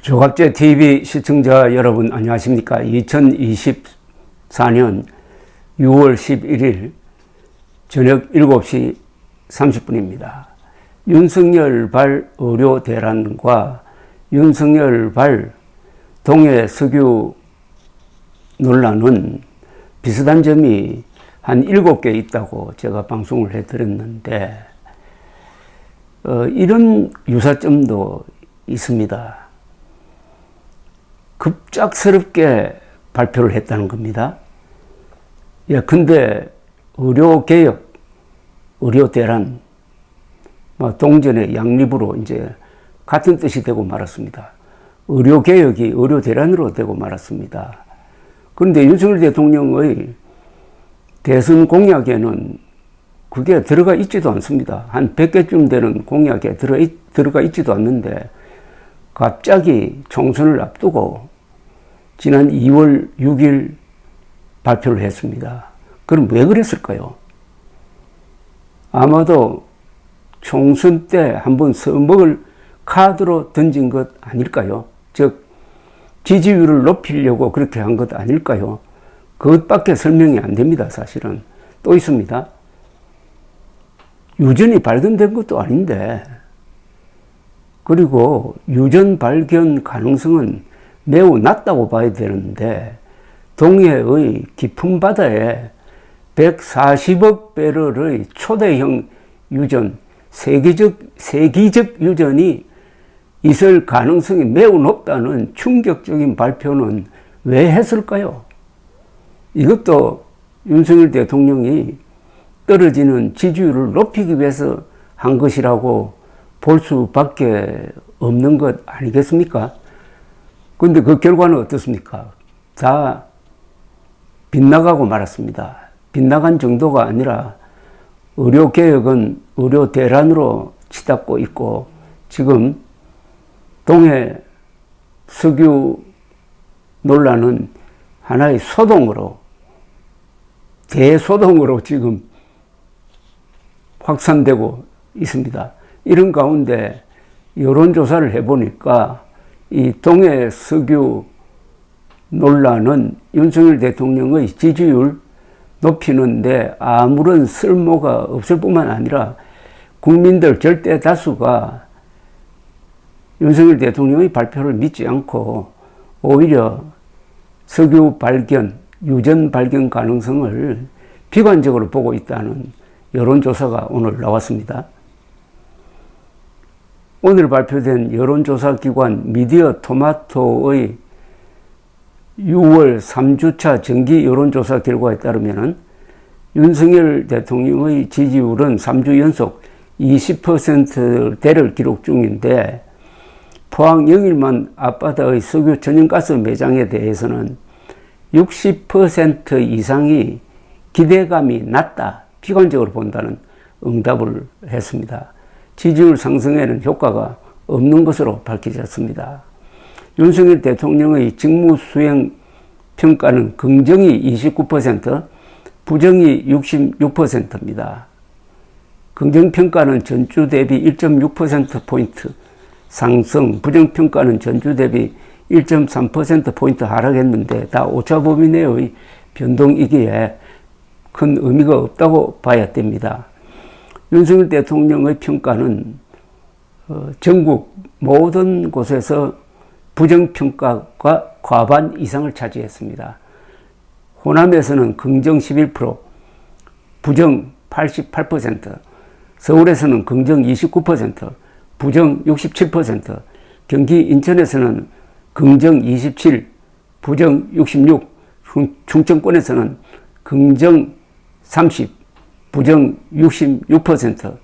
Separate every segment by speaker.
Speaker 1: 조갑제 TV 시청자 여러분 안녕하십니까? 2024년 6월 11일 저녁 7시 30분입니다. 윤석열 발 의료 대란과 윤석열 발 동해 석유 논란은 비슷한 점이 한 7개 있다고 제가 방송을 해드렸는데 이런 유사점도 있습니다. 급작스럽게 발표를 했다는 겁니다. 예, 근데 의료개혁, 의료대란, 동전의 양립으로 이제 같은 뜻이 되고 말았습니다. 의료개혁이 의료대란으로 되고 말았습니다. 그런데 윤석열 대통령의 대선 공약에는 그게 들어가 있지도 않습니다. 한 100개쯤 되는 공약에 들어가 있지도 않는데 갑자기 총선을 앞두고 지난 2월 6일 발표를 했습니다. 그럼 왜 그랬을까요? 아마도 총선 때 한번 써먹을 카드로 던진 것 아닐까요? 즉 지지율을 높이려고 그렇게 한 것 아닐까요? 그것밖에 설명이 안 됩니다. 사실은 또 있습니다. 유전이 발견된 것도 아닌데, 그리고 유전 발견 가능성은 매우 낮다고 봐야 되는데 동해의 깊은 바다에 140억 배럴의 초대형 유전, 세기적 유전이 있을 가능성이 매우 높다는 충격적인 발표는 왜 했을까요? 이것도 윤석열 대통령이 떨어지는 지지율을 높이기 위해서 한 것이라고 볼 수밖에 없는 것 아니겠습니까? 그런데 그 결과는 어떻습니까? 다 빗나가고 말았습니다. 빗나간 정도가 아니라 의료개혁은 의료대란으로 치닫고 있고 지금 동해 석유 논란은 하나의 소동으로, 대소동으로 지금 확산되고 있습니다. 이런 가운데 여론조사를 해보니까 이 동해 석유 논란은 윤석열 대통령의 지지율 높이는데 아무런 쓸모가 없을 뿐만 아니라 국민들 절대 다수가 윤석열 대통령의 발표를 믿지 않고 오히려 석유 발견, 유전 발견 가능성을 비관적으로 보고 있다는 여론조사가 오늘 나왔습니다. 오늘 발표된 여론조사 기관 미디어 토마토의 6월 3주차 정기 여론조사 결과에 따르면 윤석열 대통령의 지지율은 3주 연속 20%대를 기록 중인데 포항 영일만 앞바다의 석유 천연가스 매장에 대해서는 60% 이상이 기대감이 낮다, 비관적으로 본다는 응답을 했습니다. 지지율 상승에는 효과가 없는 것으로 밝혀졌습니다. 윤석열 대통령의 직무수행 평가는 긍정이 29%, 부정이 66%입니다. 긍정평가는 전주 대비 1.6%포인트 상승, 부정평가는 전주 대비 1.3%포인트 하락했는데 다 오차범위 내의 변동이기에 큰 의미가 없다고 봐야 됩니다. 윤석열 대통령의 평가는 전국 모든 곳에서 부정평가가 과반 이상을 차지했습니다. 호남에서는 긍정 11%, 부정 88%, 서울에서는 긍정 29%, 부정 67%, 경기 인천에서는 긍정 27, 부정 66, 충청권에서는 긍정 30, 부정 66%,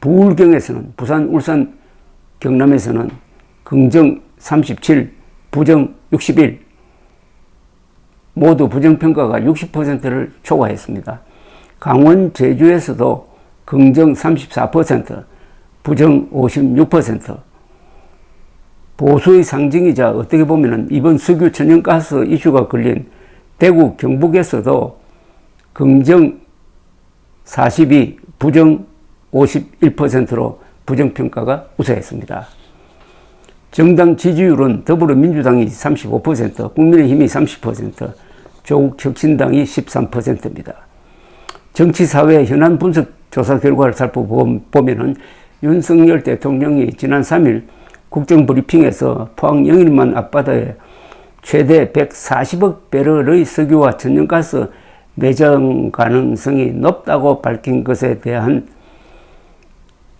Speaker 1: 부울경에서는, 부산, 울산, 경남에서는 긍정 37, 부정 61, 모두 부정평가가 60%를 초과했습니다. 강원, 제주에서도 긍정 34%, 부정 56%, 보수의 상징이자 어떻게 보면 이번 석유 천연가스 이슈가 걸린 대구, 경북에서도 긍정 42, 부정 51%로 부정평가가 우세했습니다. 정당 지지율은 더불어민주당이 35%, 국민의힘이 30%, 조국혁신당이 13%입니다. 정치사회 현안 분석 조사 결과를 살펴보면은 윤석열 대통령이 지난 3일 국정브리핑에서 포항 영일만 앞바다에 최대 140억 배럴의 석유와 천연가스 매장 가능성이 높다고 밝힌 것에 대한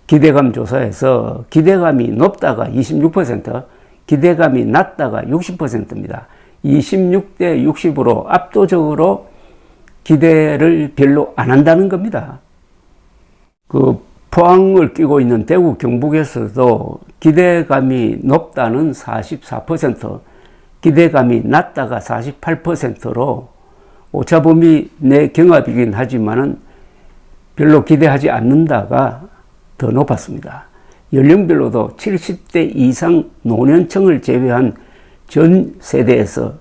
Speaker 1: 기대감 조사에서 기대감이 높다가 26%, 기대감이 낮다가 60%입니다. 26대 60으로 압도적으로 기대를 별로 안 한다는 겁니다. 그 포항을 끼고 있는 대구 경북에서도 기대감이 높다는 44%, 기대감이 낮다가 48%로 오차범위 내 경합이긴 하지만은 별로 기대하지 않는다가 더 높았습니다. 연령별로도 70대 이상 노년층을 제외한 전 세대에서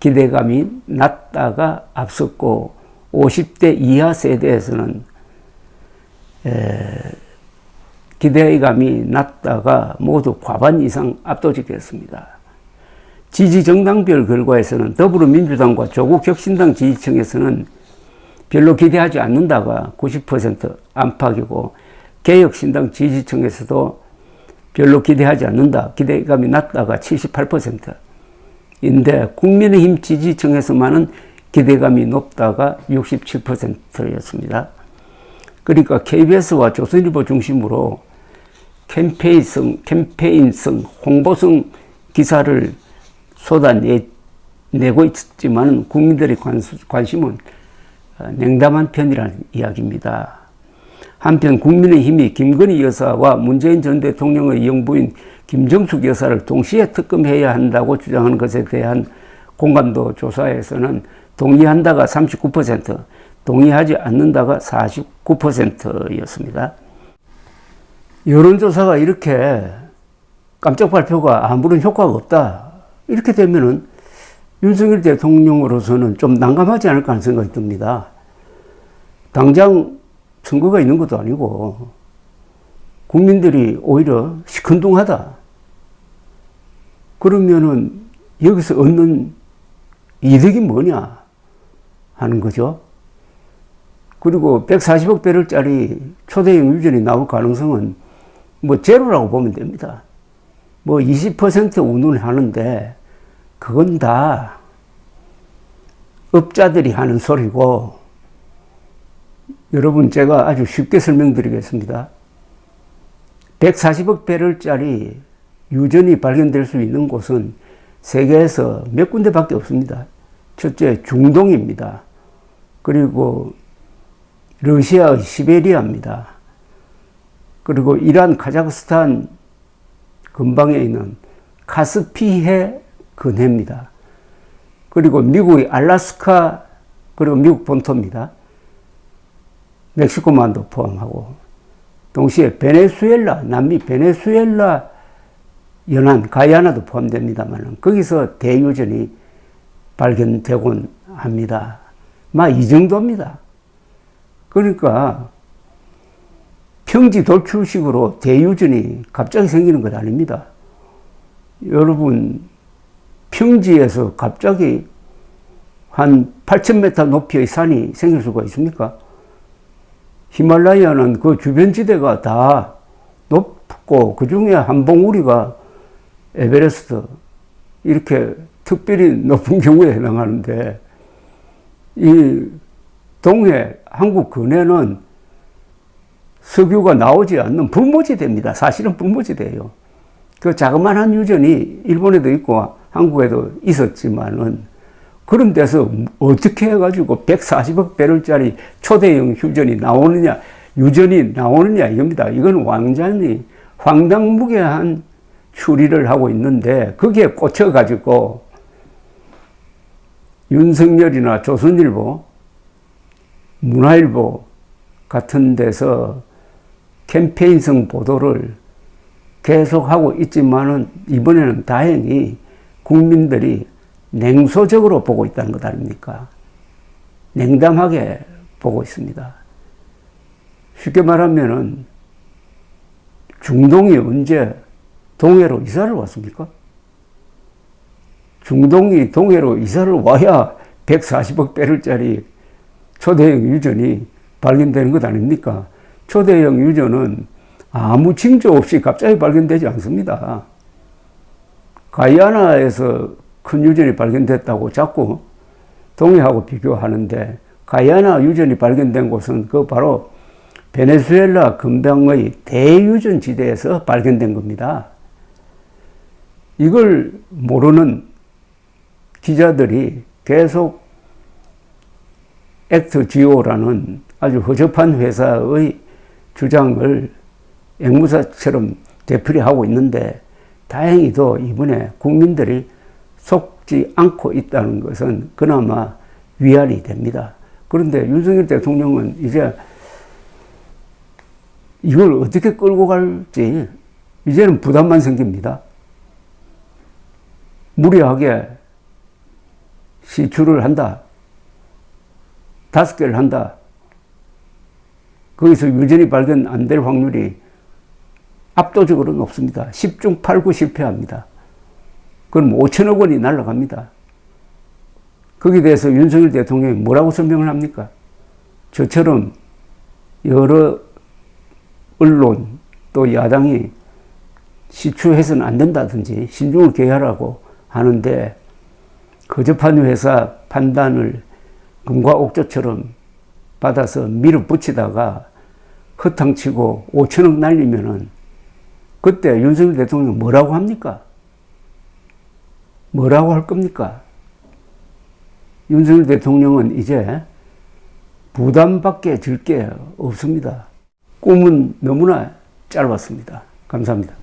Speaker 1: 기대감이 낮다가 앞섰고 50대 이하 세대에서는 기대감이 낮다가 모두 과반 이상 압도적이었습니다. 지지 정당별 결과에서는 더불어민주당과 조국혁신당 지지층에서는 별로 기대하지 않는다가 90% 안팎이고 개혁신당 지지층에서도 별로 기대하지 않는다, 기대감이 낮다가 78%인데 국민의힘 지지층에서만은 기대감이 높다가 67%였습니다. 그러니까 KBS와 조선일보 중심으로 캠페인성, 홍보성 기사를 쏟아내고 있지만 국민들의 관심은 냉담한 편이라는 이야기입니다. 한편 국민의힘이 김건희 여사와 문재인 전 대통령의 영부인 김정숙 여사를 동시에 특검해야 한다고 주장하는 것에 대한 공감도 조사에서는 동의한다가 39%, 동의하지 않는다가 49%였습니다. 여론조사가 이렇게 깜짝 발표가 아무런 효과가 없다, 이렇게 되면은 윤석열 대통령으로서는 좀 난감하지 않을까 하는 생각이 듭니다. 당장 선거가 있는 것도 아니고 국민들이 오히려 시큰둥하다. 그러면은 여기서 얻는 이득이 뭐냐 하는 거죠. 그리고 140억 배럴짜리 초대형 유전이 나올 가능성은 뭐 제로라고 보면 됩니다. 뭐 20% 운운하는데 그건 다 업자들이 하는 소리고, 여러분 제가 아주 쉽게 설명드리겠습니다. 140억 배럴짜리 유전이 발견될 수 있는 곳은 세계에서 몇 군데밖에 없습니다. 첫째 중동입니다. 그리고 러시아의 시베리아입니다. 그리고 이란, 카자흐스탄 근방에 있는 카스피해 근해입니다. 그리고 미국의 알래스카, 그리고 미국 본토입니다. 멕시코만도 포함하고, 동시에 베네수엘라, 남미 베네수엘라 연안, 가야나도 포함됩니다만 거기서 대유전이 발견되곤 합니다. 이 정도입니다. 그러니까 평지 돌출식으로 대유전이 갑자기 생기는 것 아닙니다. 여러분, 평지에서 갑자기 한 8,000m 높이의 산이 생길 수가 있습니까? 히말라야는 그 주변 지대가 다 높고 그 중에 한 봉우리가 에베레스트, 이렇게 특별히 높은 경우에 해당하는데, 이 동해, 한국 근해는 석유가 나오지 않는 불모지대입니다. 사실은 불모지대예요. 그 자그마한 유전이 일본에도 있고 한국에도 있었지만은, 그런 데서 어떻게 해가지고 140억 배럴짜리 초대형 유전이 나오느냐 이겁니다. 이건 완전히 황당무계한 추리를 하고 있는데, 거기에 꽂혀가지고 윤석열이나 조선일보, 문화일보 같은 데서 캠페인성 보도를 계속하고 있지만은 이번에는 다행히 국민들이 냉소적으로 보고 있다는 것 아닙니까? 냉담하게 보고 있습니다. 쉽게 말하면은 중동이 언제 동해로 이사를 왔습니까? 중동이 동해로 이사를 와야 140억 배럴짜리 초대형 유전이 발견되는 것 아닙니까? 초대형 유전은 아무 징조 없이 갑자기 발견되지 않습니다. 가이아나에서 큰 유전이 발견됐다고 자꾸 동해하고 비교하는데, 가이아나 유전이 발견된 곳은 그 바로 베네수엘라 근방의 대유전 지대에서 발견된 겁니다. 이걸 모르는 기자들이 계속 액트지오라는 아주 허접한 회사의 주장을 앵무새처럼 되풀이하고 있는데, 다행히도 이번에 국민들이 속지 않고 있다는 것은 그나마 위안이 됩니다. 그런데 윤석열 대통령은 이제 이걸 어떻게 끌고 갈지 이제는 부담만 생깁니다. 무리하게 시추를 한다. 5개를 한다. 거기서 유전이 발견 안 될 확률이 압도적으로 높습니다. 10중 8구 실패합니다. 그럼 5천억 원이 날아갑니다. 거기에 대해서 윤석열 대통령이 뭐라고 설명을 합니까? 저처럼 여러 언론 또 야당이 시추해서는 안 된다든지 신중을 기하라고 하는데, 거접한 회사 판단을 금과 옥조처럼 받아서 밀어붙이다가 허탕치고 5천억 날리면은 그때 윤석열 대통령 뭐라고 합니까? 뭐라고 할 겁니까? 윤석열 대통령은 이제 부담밖에 줄 게 없습니다. 꿈은 너무나 짧았습니다. 감사합니다.